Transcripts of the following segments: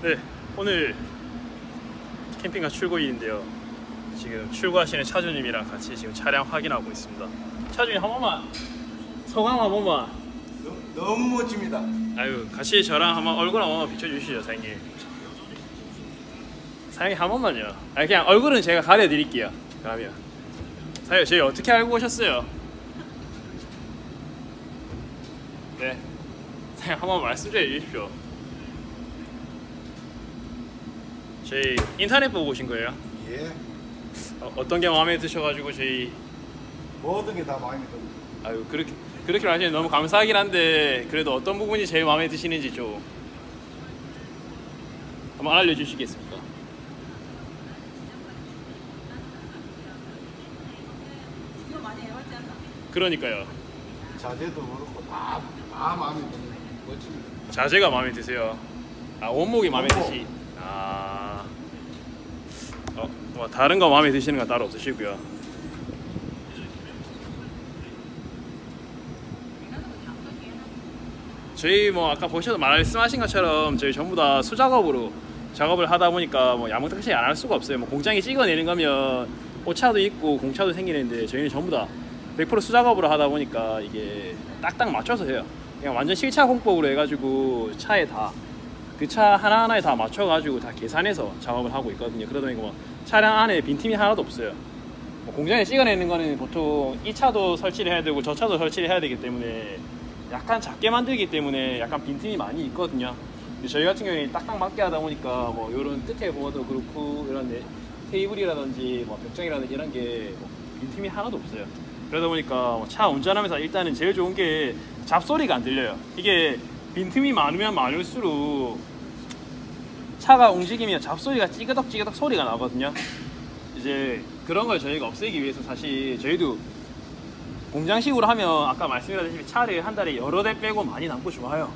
네, 오늘 캠핑카 출고일인데요. 지금 출고하시는 차주님이랑 같이 지금 차량 확인하고 있습니다. 차주님 한 번만 소감 한 번만. 너무 멋집니다. 아유, 같이 저랑 한번 얼굴 한 번만 비춰주시죠, 사장님. 사장님 한 번만요. 아니, 그냥 얼굴은 제가 가려드릴게요. 그러면 사장님, 저희 어떻게 알고 오셨어요? 네, 사장님 한 번 말씀 좀 해주십시오. 저희 인터넷 보고 오신 거예요? 예. 어떤 게 마음에 드셔가지고 저희 모든 게 다 마음에 듭니다. 아유 그렇게 말하시면 너무 감사하긴 한데 그래도 어떤 부분이 제일 마음에 드시는지 좀 한번 알려주시겠습니까? 이거 많이 해봤지 않나? 그러니까요. 자재도 그렇고 다 마음에 듭니다. 멋집니다. 자재가 마음에 드세요? 아, 원목이 마음에 원목. 드시. 뭐 다른 거 마음에 드시는 건 따로 없으시고요. 저희 뭐 아까 보셔도 말씀하신 것처럼 저희 전부 다 수작업으로 작업을 하다 보니까 뭐 야무딱지 안 할 수가 없어요. 뭐 공장이 찍어내는 거면 오차도 있고 공차도 생기는데 저희는 전부 다 100% 수작업으로 하다 보니까 이게 딱딱 맞춰서 해요. 그냥 완전 실차 공법으로 해가지고 차에 다 그 차 하나하나에 다 맞춰가지고 다 계산해서 작업을 하고 있거든요. 그러다 보니까 뭐 차량 안에 빈틈이 하나도 없어요. 뭐 공장에 찍어내는 거는 보통 이 차도 설치를 해야 되고 저 차도 설치를 해야 되기 때문에 약간 작게 만들기 때문에 약간 빈틈이 많이 있거든요. 근데 저희 같은 경우에 딱딱 맞게 하다 보니까 뭐 이런 끝에 보어도 그렇고 이런 테이블이라든지 뭐 벽장이라든지 이런 게뭐 빈틈이 하나도 없어요. 그러다 보니까 뭐 차 운전하면서 일단은 제일 좋은 게 잡소리가 안 들려요. 이게 빈틈이 많으면 많을수록 차가 움직이면 잡소리가 찌그덕 소리가 나거든요. 이제 그런 걸 저희가 없애기 위해서 사실 저희도 공장식으로 하면 아까 말씀드렸다시피 차를 한 달에 여러 대 빼고 많이 남고 좋아요.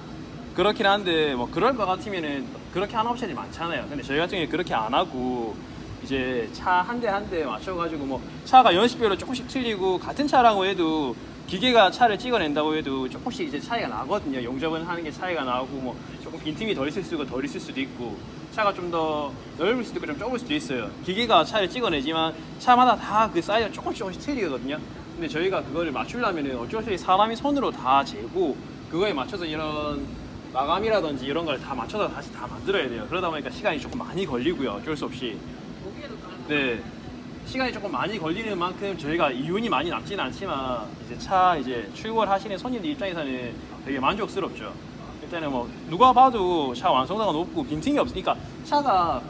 그렇긴 한데 뭐 그럴 것 같으면은 그렇게 하는 업체들이 많잖아요. 근데 저희 같은 경우에 그렇게 안 하고 이제 차 한 대 한 대 맞춰가지고 뭐 차가 연식별로 조금씩 틀리고 같은 차라고 해도 기계가 차를 찍어낸다고 해도 조금씩 이제 차이가 나거든요. 용접은 하는 게 차이가 나고 뭐 조금 빈틈이 덜 있을 수도 덜 있을 수도 있고 차가 좀 더 넓을 수도 있고 좀 좁을 수도 있어요. 기계가 차를 찍어내지만 차마다 다 그 사이즈가 조금씩 틀리거든요. 근데 저희가 그거를 맞추려면 어쩔 수 없이 사람이 손으로 다 재고 그거에 맞춰서 이런 마감이라든지 이런 걸 다 맞춰서 다시 다 만들어야 돼요. 그러다 보니까 시간이 조금 많이 걸리고요. 어쩔 수 없이. 네, 시간이 조금 많이 걸리는 만큼 저희가 이윤이 많이 남지는 않지만 이제 차 이제 출고를 하시는 손님들 입장에서는 되게 만족스럽죠. 일단은 뭐 누가 봐도 차 완성도가 높고 빈틈이 없으니까 차가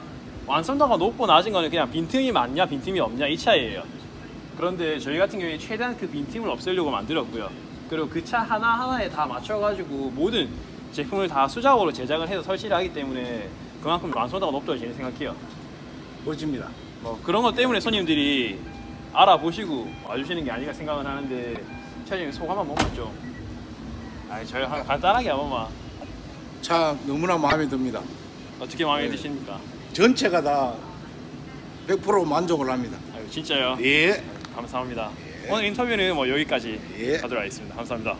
완성도가 높고 낮은 거는 그냥 빈틈이 많냐 빈틈이 없냐 이 차이예요. 그런데 저희 같은 경우에 최대한 그 빈틈을 없애려고 만들었고요. 그리고 그 차 하나하나에 다 맞춰가지고 모든 제품을 다 수작업으로 제작을 해서 설치를 하기 때문에 그만큼 완성도가 높다고 저는 생각해요. 멋집니다. 뭐 그런 것 때문에 손님들이 알아보시고 와주시는 게 아닌가 생각은 하는데 차장님 소감 한 번만 좀. 아니 저희 간단하게 한 번만. 차 너무나 마음에 듭니다. 어떻게 마음에 드십니까? 전체가 다 100% 만족을 합니다. 아유 진짜요? 예. 감사합니다. 예. 오늘 인터뷰는 뭐 여기까지 예. 하도록 하겠습니다. 감사합니다.